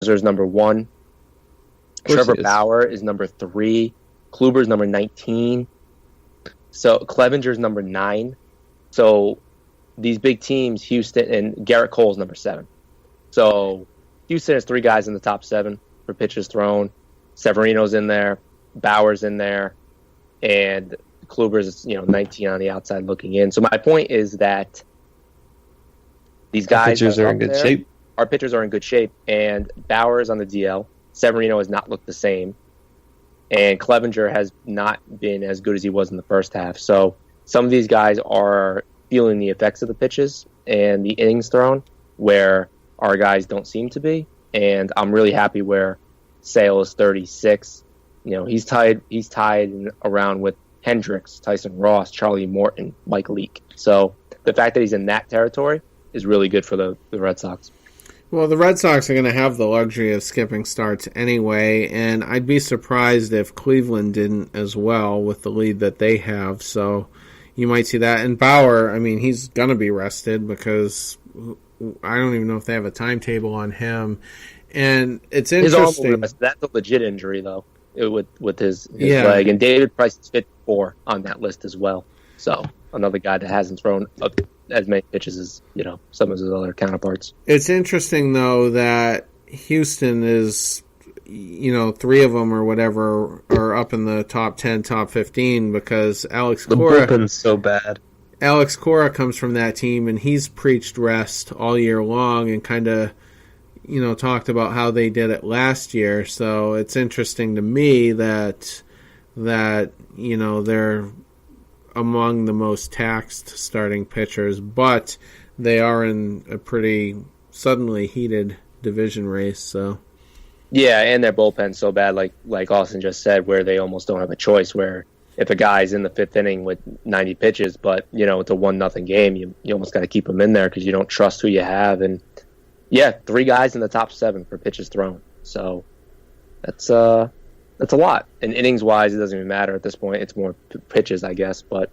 is number 1. Trevor Bauer is number 3. Kluber's number 19. So Clevenger's number 9. So these big teams, Houston, and Garrett Cole's number 7. So Houston has 3 guys in the top 7 for pitches thrown. Severino's in there, Bauer's in there, and Kluber's 19 on the outside looking in. So my point is that these guys pitchers are in good shape. Our pitchers are in good shape, and Bauer's on the DL. Severino has not looked the same, and Clevenger has not been as good as he was in the first half. So some of these guys are feeling the effects of the pitches and the innings thrown, where our guys don't seem to be. And I'm really happy where Sale is 36. He's tied around with Hendricks, Tyson Ross, Charlie Morton, Mike Leake. So the fact that he's in that territory is really good for the Red Sox. Well, the Red Sox are going to have the luxury of skipping starts anyway, and I'd be surprised if Cleveland didn't as well with the lead that they have. So you might see that. And Bauer, he's going to be rested because I don't even know if they have a timetable on him. And it's interesting. That's a legit injury, though, with his leg. And David Price is 54 on that list as well. So another guy that hasn't thrown as many pitches as some of his other counterparts. It's interesting, though, that Houston is, 3 of them or whatever are up in the top 10, top 15 because Alex Cora. The bullpen's so bad. Alex Cora comes from that team, and he's preached rest all year long and kind of, talked about how they did it last year. So it's interesting to me that they're among the most taxed starting pitchers, but they are in a pretty suddenly heated division race. So yeah, and their bullpen's so bad, like Austin just said, where they almost don't have a choice. Where if a guy's in the 5th inning with 90 pitches, but it's a 1-0 game, you almost got to keep him in there because you don't trust who you have. And yeah, 3 guys in the top 7 for pitches thrown. So that's a lot. And innings-wise, it doesn't even matter at this point. It's more pitches, I guess, but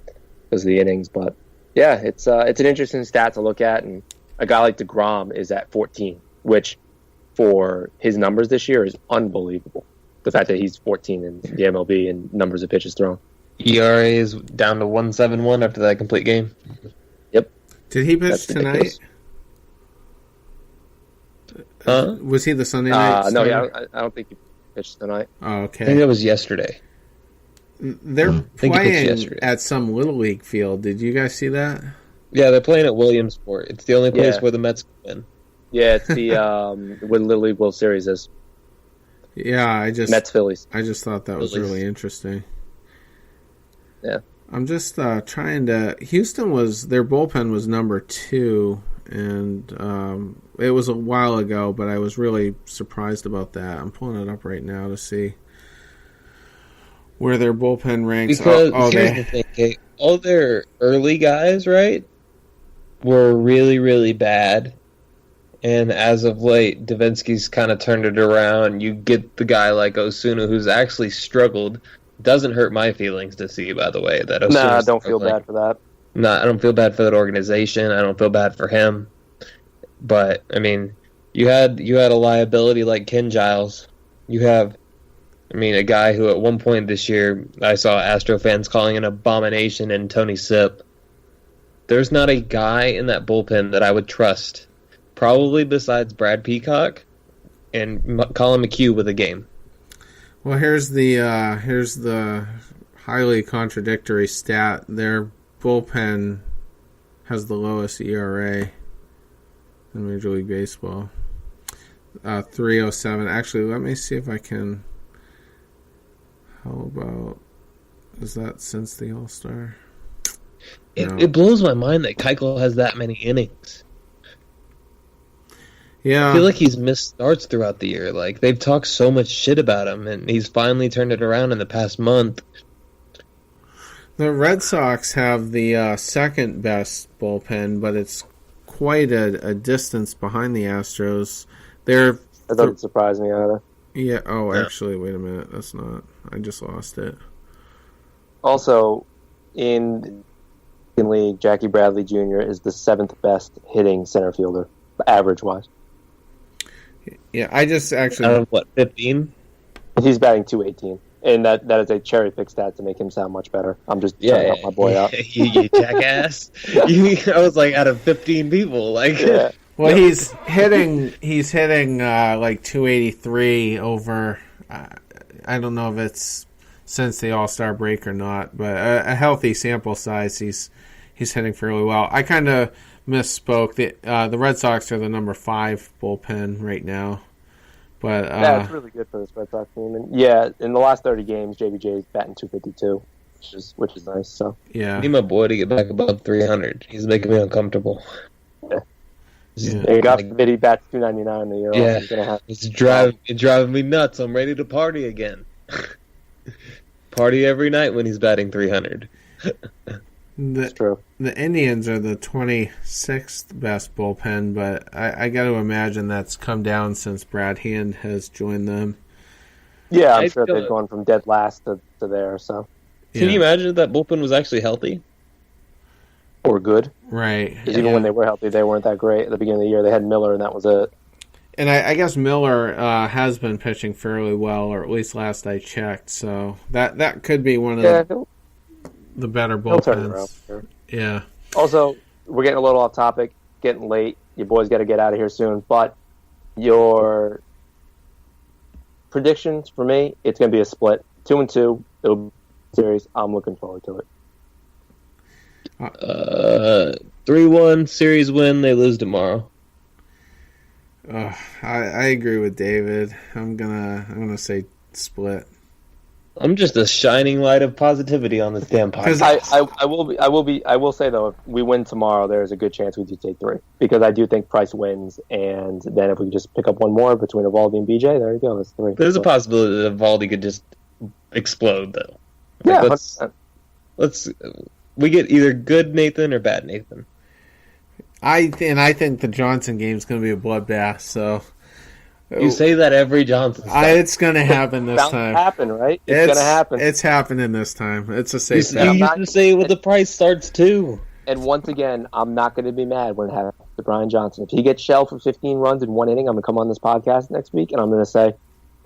because of the innings. But yeah, it's an interesting stat to look at. And a guy like DeGrom is at 14, which for his numbers this year is unbelievable. The fact that he's 14 in the MLB and numbers of pitches thrown. ERA is down to 1.71 after that complete game. Yep. Did he pitch tonight? Was he the Sunday night? No, I don't think he pitched tonight. Oh, okay. I think that was yesterday. They're playing at some Little League field. Did you guys see that? Yeah, they're playing at Williamsport. It's the only place where the Mets win. Yeah, it's the where the Little League World Series is. Yeah, Mets Phillies. I just thought that was really interesting. Yeah. I'm just trying to. Houston their bullpen was number 2, and it was a while ago, but I was really surprised about that. I'm pulling it up right now to see where their bullpen ranks. Because here's the thing, all their early guys, right, were really, really bad. And as of late, Davinsky's kind of turned it around. You get the guy like Osuna, who's actually struggled. Doesn't hurt my feelings to see, by the way, that Osuna's Nah, I don't feel bad for that. No, I don't feel bad for that organization. I don't feel bad for him. But you had a liability like Ken Giles. You have, a guy who at one point this year I saw Astro fans calling an abomination, and Tony Sipp. There's not a guy in that bullpen that I would trust, probably besides Brad Peacock and Colin McHugh with a game. Well, here's the highly contradictory stat. Their bullpen has the lowest ERA in Major League Baseball. 3.07. Actually, let me see if I can. How about, is that since the All-Star? No. It blows my mind that Keuchel has that many innings. Yeah. I feel like he's missed starts throughout the year. Like, they've talked so much shit about him, and he's finally turned it around in the past month. The Red Sox have the second best bullpen, but it's quite a distance behind the Astros. That doesn't surprise me either. Yeah. Oh, actually, wait a minute. That's not. I just lost it. Also, in league, Jackie Bradley Jr. is the 7th best hitting center fielder, average-wise. Yeah, I just actually... Out of what, 15? He's batting 218. And that is a cherry pick stat to make him sound much better. I'm just trying to help my boy out. You jackass. I was like, out of 15 people. Like, Yeah. Well, he's hitting like 283 over. I don't know if it's since the All-Star break or not, but a healthy sample size. He's hitting fairly well. I kind of misspoke. The Red Sox are the number 5 bullpen right now, but yeah, it's really good for this Red Sox team. And yeah, in the last 30 games, JBJ is batting 252, which is nice. So yeah, I need my boy to get back above 300. He's making me uncomfortable. Yeah, God forbid he bats 299 a year. Yeah, it's driving me nuts. I'm ready to party again. Party every night when he's batting 300. That's true. The Indians are the 26th best bullpen, but I got to imagine that's come down since Brad Hand has joined them. Yeah, I'm sure they've gone from dead last to there. So, can you imagine if that bullpen was actually healthy? Or good. Right. Because even when they were healthy, they weren't that great at the beginning of the year. They had Miller, and that was it. And I guess Miller has been pitching fairly well, or at least last I checked. So that could be one of the better bullpens. Sure. Yeah. Also, we're getting a little off topic, getting late. Your boys got to get out of here soon. But your predictions for me, it's going to be a split. 2-2. It'll be a series. I'm looking forward to it. 3-1 series win. They lose tomorrow. I agree with David. I'm gonna say split. I'm just a shining light of positivity on this damn podcast. I will say though, if we win tomorrow, there's a good chance we do take 3 because I do think Price wins, and then if we just pick up one more between Eovaldi and BJ, there you go. That's 3. There's a possibility that Eovaldi could just explode though. Yeah, let's. We get either good Nathan or bad Nathan. I think the Johnson game is going to be a bloodbath. So you say that every Johnson. It's going to happen this time. Happen, right? It's going to happen. It's happening this time. It's a safe bet. You used to say it with the Price starts too. And once again, I'm not going to be mad when it happens to Brian Johnson. If he gets shelled for 15 runs in 1 inning, I'm going to come on this podcast next week and I'm going to say,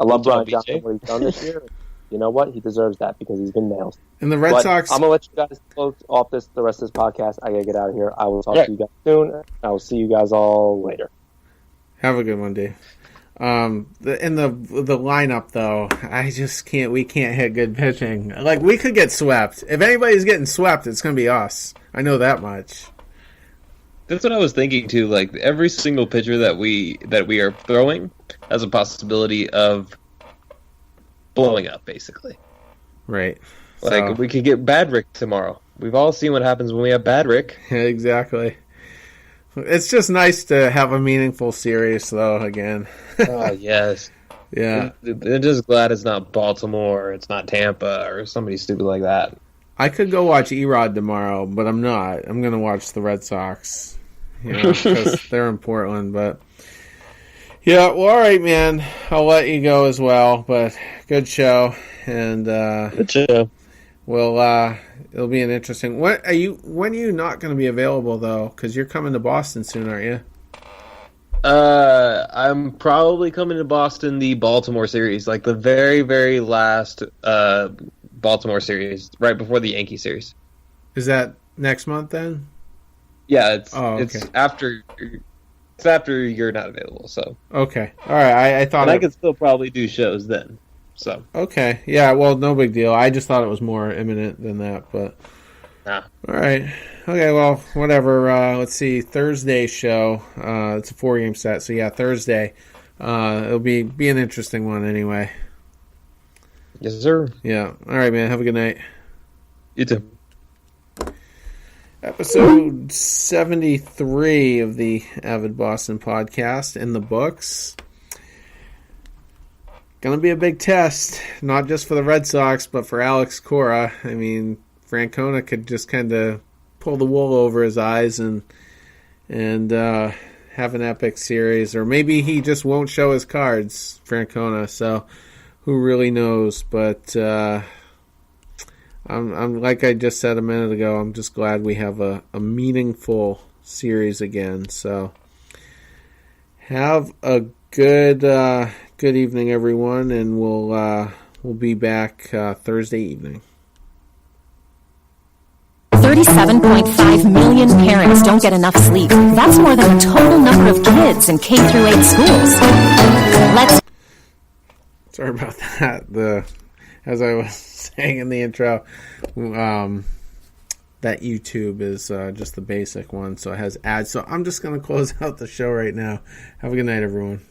I love Brian Johnson, what he's done this year. You know what? He deserves that because he's been nailed. And the Red Sox... I'm going to let you guys close off the rest of this podcast. I got to get out of here. I will talk to you guys soon. I will see you guys all later. Have a good one, Dave. In the lineup, though, I just can't... We can't hit good pitching. Like, we could get swept. If anybody's getting swept, it's going to be us. I know that much. That's what I was thinking, too. Like, every single pitcher that we are throwing has a possibility of blowing up, basically. Right. Like, we could get Bad Rick tomorrow. We've all seen what happens when we have Bad Rick. Yeah, exactly. It's just nice to have a meaningful series, though, again. Oh, yes. Yeah. I'm just glad it's not Baltimore, it's not Tampa, or somebody stupid like that. I could go watch Erod tomorrow, but I'm not. I'm going to watch the Red Sox, because they're in Portland, but... Yeah, well, all right, man. I'll let you go as well, but good show, and good show. Well, it'll be an interesting. When are you not going to be available though? Because you're coming to Boston soon, aren't you? I'm probably coming to Boston the Baltimore series, like the very, very last Baltimore series, right before the Yankee series. Is that next month then? Yeah, it's after. It's after you're not available, so. Okay. All right. I thought I could still probably do shows then, so. Okay. Yeah, well, no big deal. I just thought it was more imminent than that, but. Nah. All right. Okay, well, whatever. Let's see. Thursday show. It's a 4-game set, so yeah, Thursday. It'll be an interesting one anyway. Yes, sir. Yeah. All right, man. Have a good night. You too. Episode 73 of the Avid Boston Podcast in the books. Going to be a big test, not just for the Red Sox, but for Alex Cora. I mean, Francona could just kind of pull the wool over his eyes and have an epic series, or maybe he just won't show his cards, Francona. So, who really knows? But I'm like I just said a minute ago, I'm just glad we have a meaningful series again. So have a Good evening, everyone, and we'll be back Thursday evening. 37.5 million parents don't get enough sleep. That's more than the total number of kids in K through 8 schools. Sorry about that. As I was saying in the intro, that YouTube is just the basic one, so it has ads. So I'm just going to close out the show right now. Have a good night, everyone.